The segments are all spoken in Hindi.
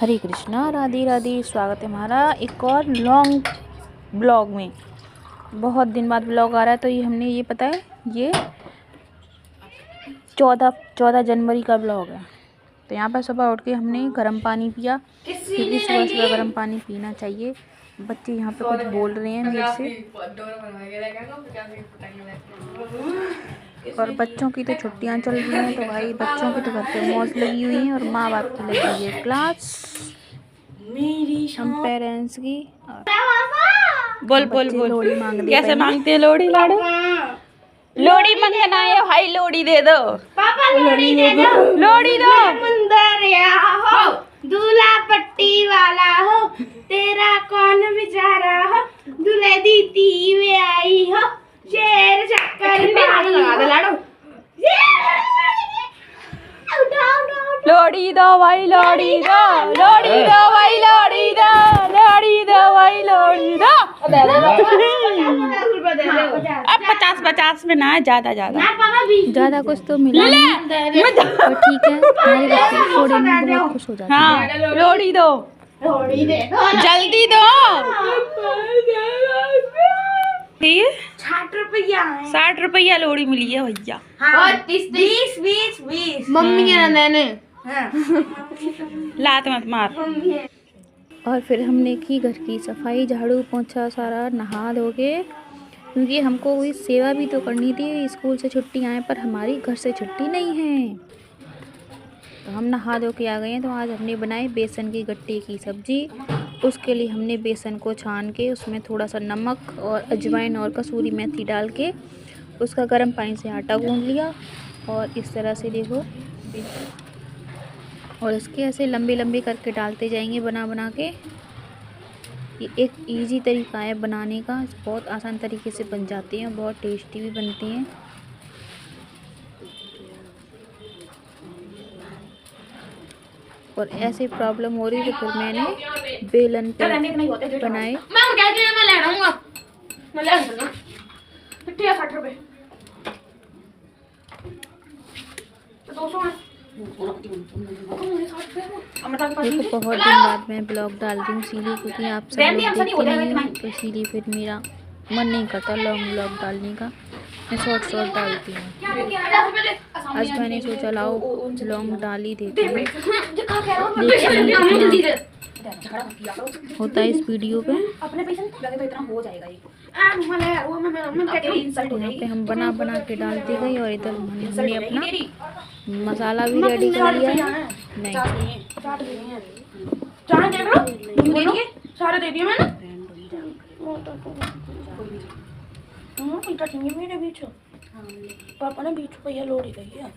हरे कृष्णा, राधे राधे। स्वागत है हमारा एक और लॉन्ग ब्लॉग में। बहुत दिन बाद ब्लॉग आ रहा है, तो ये हमने ये पता है ये 14 जनवरी का ब्लॉग है। तो यहाँ पर सुबह उठ के हमने गर्म पानी पिया, क्योंकि सुबह सुबह गर्म पानी पीना चाहिए। बच्चे यहाँ पे कुछ बोल रहे हैं मेरे से, और बच्चों की तो छुट्टियाँ चल रही हैं, तो भाई बच्चों की तो घर पे मौज लगी हुई है और माँ बाप की लगी हुई है क्लास, हम पेरेंट्स की। बोल बोल बोल, लोड़ी मांग दे। कैसे मांगते हैं लोड़ी? लाडो लोड़ी मंगना है भाई, लोड़ी दे दो पापा, लोड़ी दे दो, लोड़ी दो। मुंदरिया हो दूल्हा पट्टी वाला हो, तेरा कौन बेचारा हो, दूल्हे दी ती में आई हो, शेर शक्कर लगा दे लाडो। लोड़ी दो भाई, लोड़ी दो, लोड़ी दो भाई, लोड़ी दो, लोड़ी दो भाई, लोड़ी दो। अब 50 में ना, ज्यादा कुछ तो मिला नहीं, तो ठीक है। हमारे बच्चे थोड़े में बहुत खुश हो जाते हैं। हाँ, लोड़ी दो, जल्दी दो। 60 रुपया लोड़ी मिली है भैया। और 20 मम्मी के ना लात मत मार। और फिर हमने की घर की सफाई, झाड़ू पोंछा सारा, नहा धो के, क्योंकि हमको कोई सेवा भी तो करनी थी। स्कूल से छुट्टी आए पर हमारी घर से छुट्टी नहीं है, तो हम नहा धो के आ गए हैं। तो आज हमने बनाई बेसन की गट्टे की सब्जी। उसके लिए हमने बेसन को छान के उसमें थोड़ा सा नमक और अजवाइन और कसूरी मेथी डाल के उसका गर्म पानी से आटा गूंद लिया, और इस तरह से देखो, और इसके ऐसे लंबे लंबे करके डालते जाएंगे बना बना के। ये एक इजी तरीका है बनाने का, बहुत आसान तरीके से बन जाते हैं, बहुत टेस्टी भी बनते हैं। और ऐसे प्रॉब्लम हो रही, तो फिर मैंने बेलन पे बनाए। देखो बहुत दिन बाद मैं ब्लॉग डाल रही हूँ इसीलिए, क्योंकि आप सब लोग देखते नहीं हो, तो इसीलिए फिर मेरा मन नहीं करता लॉन्ग ब्लॉग डालने का, मैं शॉर्ट डालती हूँ। आज मैंने सोचा लाओ लॉन्ग डाल ही देती हूँ, होता है इस वीडियो पे। यहाँ पे हम बना बना के डालते गए, और इधर हमने अपना मसाला भी रेडी कर लिया है। नहीं सारे दे दिए मैंने। मेरे बीच पापा ने बीच भैया लोड़ी गई है।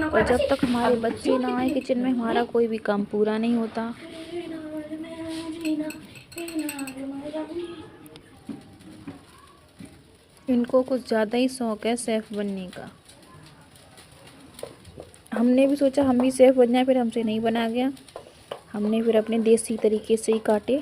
और जब तक हमारे बच्चे ना आए किचन में, हमारा कोई भी काम पूरा नहीं होता। इनको कुछ ज़्यादा ही शौक है शेफ़ बनने का। हमने भी सोचा हम भी शेफ़ बन जाए, फिर हमसे नहीं बना गया। हमने फिर अपने देसी तरीके से ही काटे,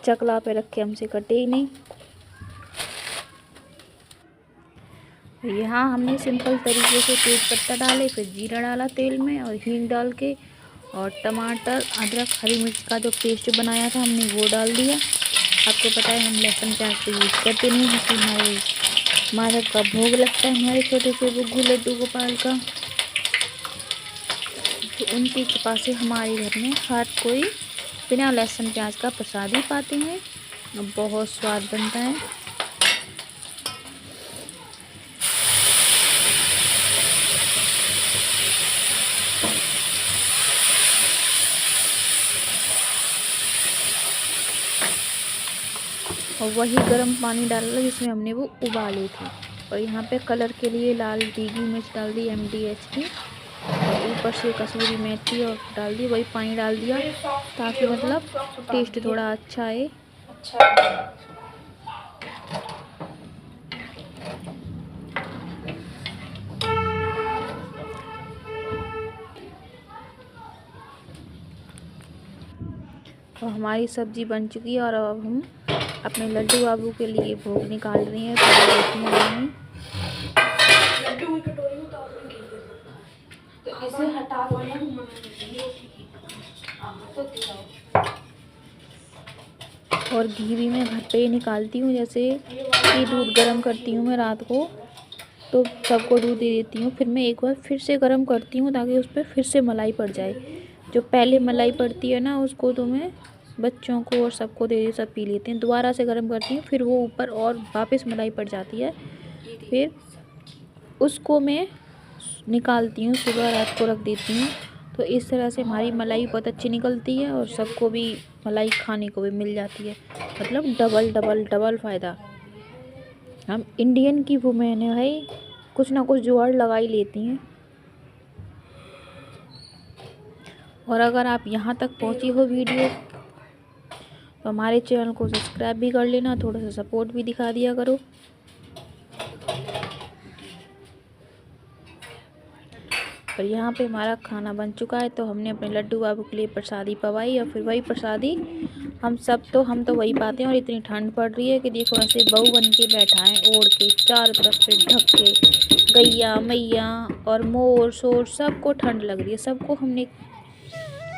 चकला पे रख के हमसे कटे ही नहीं। यहाँ हमने सिंपल तरीके से तेज पत्ता डाले, फिर जीरा डाला तेल में, और हींग डाल के, और टमाटर, अदरक, हरी मिर्च का जो पेस्ट बनाया था हमने वो डाल दिया। आपको पता है हम लहसुन प्याज तो यूज़ करते नहीं, जिससे हमारे माधव का भोग लगता है, हमारे छोटे से बुग्गू लड्डू गोपाल का। तो उनकी कृपा से हमारे घर में हर कोई बिना लहसुन प्याज का प्रसाद ही पाते हैं, और बहुत स्वाद बनता है। और वही गर्म पानी डाला जिसमें हमने वो उबाले थे। और यहाँ पे कलर के लिए लाल डीगी मिर्च डाल दी, MDH की, और ऊपर से कसूरी मेथी और डाल दी, वही पानी डाल दिया, ताकि मतलब टेस्ट थोड़ा अच्छा आए। तो हमारी सब्जी बन चुकी है, और अब हम अपने लड्डू बाबू के लिए भोग निकाल रही हैं। इसे हटा दो ना। और घी भी मैं घर पे ही निकालती हूँ। जैसे कि दूध गर्म करती हूँ मैं रात को, तो सबको दूध दे देती हूँ, फिर मैं एक बार फिर से गर्म करती हूँ ताकि उस पर फिर से मलाई पड़ जाए। जो पहले मलाई पड़ती है ना उसको तो मैं बच्चों को और सबको दे, सब पी लेते हैं। दोबारा से गर्म करती हूँ, फिर वो ऊपर और वापस मलाई पड़ जाती है, फिर उसको मैं निकालती हूँ, सुबह रात को रख देती हूँ। तो इस तरह से हमारी मलाई बहुत अच्छी निकलती है और सबको भी मलाई खाने को भी मिल जाती है। मतलब डबल डबल डबल फ़ायदा। हम इंडियन की वुमेन है भाई, कुछ ना कुछ जुगाड़ लगा ही लेती हैं। और अगर आप यहाँ तक पहुँची हो वीडियो, तो हमारे चैनल को सब्सक्राइब भी कर लेना, थोड़ा सा सपोर्ट भी दिखा दिया करो। और यहाँ पे हमारा खाना बन चुका है, तो हमने अपने लड्डू बाबू के लिए प्रसादी पवाई और फिर वही प्रसादी हम तो वही पाते हैं। और इतनी ठंड पड़ रही है कि देखो ऐसे बहू बन के बैठा है ओढ़ के, चारों तरफ से ढक के, गैया मैया और मोर शोर सबको ठंड लग रही है, सबको हमने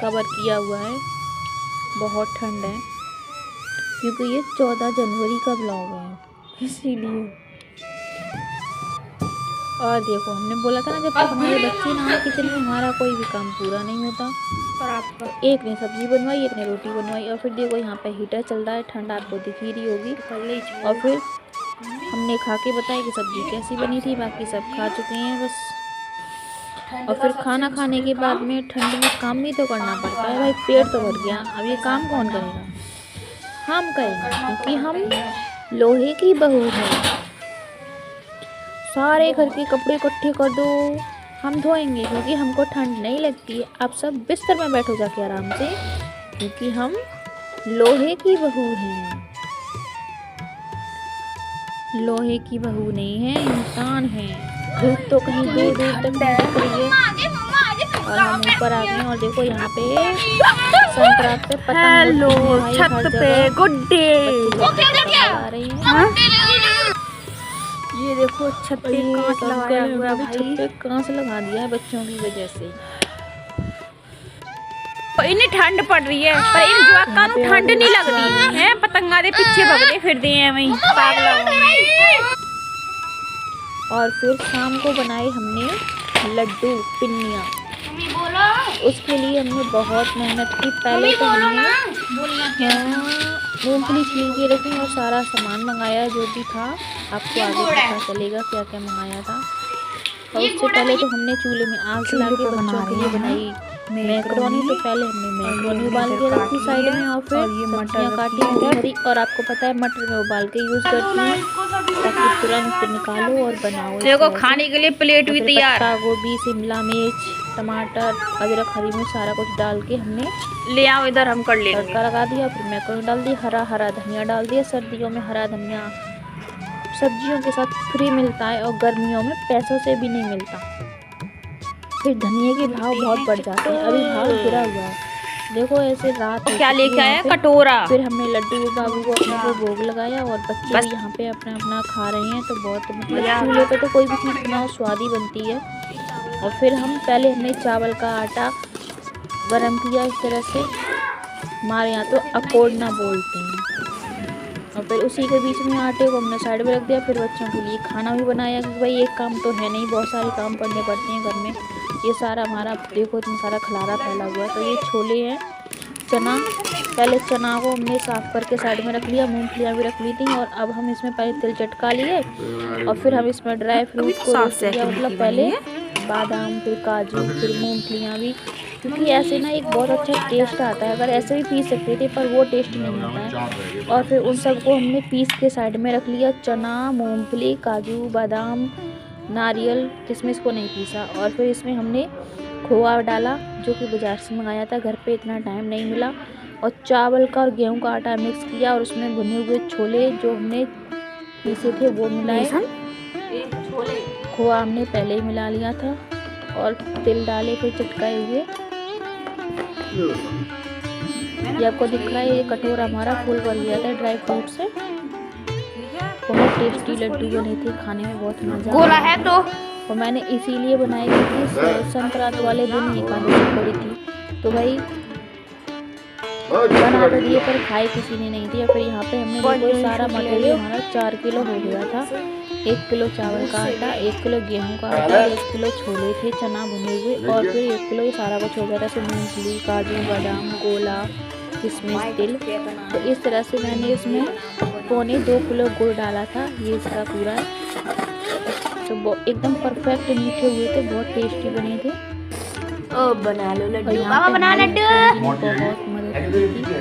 कवर किया हुआ है। बहुत ठंड है क्योंकि ये 14 जनवरी का ब्लॉग है इसीलिए। और देखो हमने बोला था ना जब तक हमारे बच्चे ना आए किचन में हमारा कोई भी काम पूरा नहीं होता। और आपका एक ने सब्जी बनवाई, एक ने रोटी बनवाई, और फिर देखो यहाँ पे हीटर चल रहा है, ठंड आपको दिख ही रही होगी। और फिर हमने खा के बताया कि सब्जी कैसी बनी थी, बाकी सब खा चुके हैं बस। और फिर खाना खाने के बाद में ठंड में काम भी तो करना पड़ता है भाई, पेट तो भर गया, अब ये काम कौन करेगा? हम करेंगे क्योंकि हम लोहे की बहू हैं। सारे घर के कपड़े इकट्ठे कर दो, हम धोएंगे क्योंकि हमको ठंड नहीं लगती है। आप सब बिस्तर में बैठो जाके आराम से, क्योंकि हम लोहे की बहू हैं। लोहे की बहू नहीं है, इंसान है। धूप तो कहीं दूर दूर तक दिख रही है और हम ऊपर आ गए। और देखो यहाँ पे संक्रांत पे पतंग उड़ती है भाई, हर जगह गुड डे। आ रही है। ये देखो छत पे कांच लगाया हुआ है छत पे कांच लगा दिया है बच्चों की वजह से। इन्हें ठंड पड़ रही है पर इन जवाकां नूं ठंड नहीं लग रही है, पतंगा दे पीछे भगदे फिरदे हैं वहीं पागल। और फिर शाम को बनाए हमने लड्डू पिन्नियाँ। उसके लिए हमने बहुत मेहनत की। पहले तो हमने मूंगफली छिल के रखी और सारा सामान मंगाया जो भी था, आपको आगे पता चलेगा क्या क्या मंगाया था। और उससे पहले तो हमने चूल्हे में आग जला के बच्चों के लिए बनाई मैक्रोनी। तो पहले हमने मैक्रोनी उबाल के रखी साइड में, और फिर सब्जियाँ काटी हरी। और आपको पता है मटर में उबाल के यूज़ करती हूँ ताकि तुरंत निकालो और बनाओ। देखो खाने के लिए प्लेट भी तैयार। पत्ता गोभी, शिमला मिर्च, टमाटर, अदरक, हरी मिर्च सारा कुछ डाल के हमने ले आओ इधर हम कर लेंगे। तड़का लगा दिया। फिर मैक्रोनी डाल दी, हरा धनिया डाल दिया। सर्दियों में हरा धनिया सब्जियों के साथ फ्री मिलता है और गर्मियों में पैसों से भी नहीं मिलता। फिर धनिए के भाव बहुत बढ़ जाते हैं, अभी भाव गिरा हुआ है। देखो ऐसे रात क्या लेके आया कटोरा। फिर हमने लड्डू बाबू को अपने को भोग लगाया और बच्चे भी यहाँ पे अपना अपना खा रहे हैं। तो बहुत मतलब चूल्हे पे तो कोई भी चीज़ बनाओ स्वाद ही बनती है। और फिर पहले हमने चावल का आटा गरम किया इस तरह से, हमारे यहाँ तो अकोड़ना बोलते हैं। और फिर उसी के बीच में आटे को हमने साइड में रख दिया। फिर बच्चों के लिए खाना भी बनाया क्योंकि भाई एक काम तो है नहीं, बहुत सारे काम करने पड़ते हैं घर में। ये सारा हमारा देखो इतना सारा खलारा फैला हुआ है। तो ये छोले हैं, चना। पहले चना को हमने साफ़ करके साइड में रख लिया, मूंगफलियाँ भी रख ली थी। और अब हम इसमें पहले तिल चटका लिए और फिर हम इसमें ड्राई फ्रूट को रोस्ट किया। मतलब पहले बादाम, फिर काजू, फिर मूंगफलियाँ भी, क्योंकि ऐसे ना एक बहुत अच्छा टेस्ट आता है। अगर ऐसे भी पीस सकते थे पर वो टेस्ट नहीं आता है। और फिर उन सबको हमने पीस के साइड में रख लिया, चना, मूंगफली, काजू, बादाम, नारियल, किशमिश को नहीं पीसा। और फिर इसमें हमने खोआ डाला जो कि बाज़ार से मंगाया था, घर पे इतना टाइम नहीं मिला। और चावल का और गेहूं का आटा मिक्स किया और उसमें भुने हुए छोले जो हमने पीसे थे वो मिलाए। खोआ हमने पहले ही मिला लिया था और तिल डाले, फिर चटकाए हुए। ये आपको दिख रहा है, ये कटोरा हमारा फुल भर गया था ड्राई फ्रूट से। बहुत टेस्टी लड्डू बने थे, खाने में बहुत मजा गोला है तो और मैंने इसीलिए बनाई क्योंकि संक्रांत वाले दिन एकादशी पड़ी थी। तो भाई बना तो दिए पर खाए किसी ने नहीं दिया। फिर यहाँ पे हमने देखो सारा मटेरियल हमारा 4 किलो हो गया था। 1 किलो चावल का आटा, 1 किलो गेहूं का आटा, 1 किलो छोले थे चना भुने हुए, और फिर 1 किलो ये सारा कुछ हो गया था। मूंगफली, काजू, बादाम, गोला, किशमिश, तिल। तो इस तरह से मैंने इसमें 1.25 किलो गुड़ डाला था। ये इसका पूरा तो एकदम परफेक्ट मीठे हुए थे, बहुत टेस्टी बने थे। ओ बना लो लड्डू, यहाँ बाबा पे बना हमारे लड्डू। हस्बैंड ने बहुत मदद की थी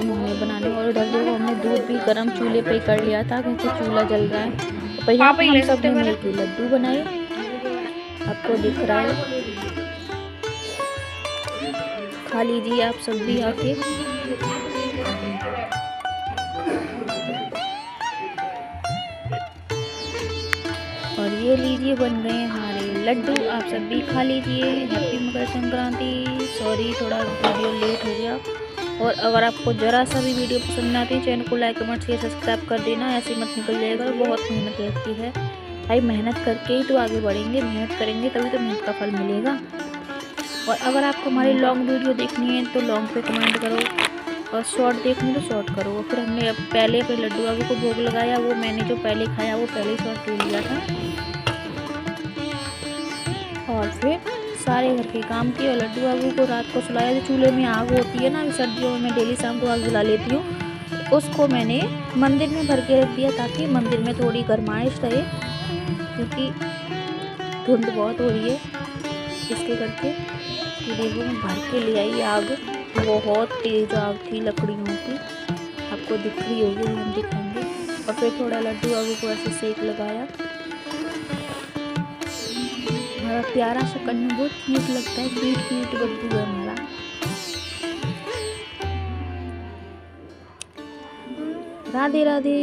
उन्होंने बनाने। और उधर देखो हमने दूध भी गर्म चूल्हे पे कर लिया था क्योंकि चूल्हा जल रहा है। तो यहाँ पे हम सब ने मिलकर लड्डू बनाए, आपको दिख रहा है, खा लीजिए आप सब भी आके। और ये लीजिए बन गए हमारे लड्डू, आप सब भी खा लीजिए। हैप्पी मकर संक्रांति। सॉरी थोड़ा वीडियो लेट हो गया। और अगर आपको ज़रा सा भी वीडियो पसंद आती है चैनल को लाइक कमेंट शेयर सब्सक्राइब कर देना, ऐसे मत निकल जाएगा। बहुत मेहनत लगती है भाई, मेहनत करके ही तो आगे बढ़ेंगे, मेहनत करेंगे तभी तो मेहनत का फल मिलेगा। और अगर आपको हमारी लॉन्ग वीडियो देखनी है तो लॉन्ग पे कमेंट करो, और शॉर्ट देखनी तो शॉर्ट करो। और फिर हमने पहले अपने लड्डू बाबू को भोग लगाया, वो मैंने जो पहले खाया वो पहले ही शॉर्ट ले लिया था। और फिर सारे घर के काम किए और लड्डू बाबू को रात को सुलाया। जो चूल्हे में आग होती है ना, सर्दियों में मैं डेली शाम को आग जला लेती हूँ, उसको मैंने मंदिर में भर के रख दिया ताकि मंदिर में थोड़ी गर्माइश रहे, क्योंकि धुंध बहुत हो रही है इसके करके। ये देखो मैं भर के ले आई आग, बहुत तेज आग थी लकड़ियों की, आपको दिख रही होगी, हम दिखाएंगे। और फिर थोड़ा लड्डू बाबू को ऐसे सेक लगाया। हमारा प्यारा सा कन्नू बहुत क्यूट लगता है, क्यूट क्यूट बब्बू है हमारा। राधे राधे।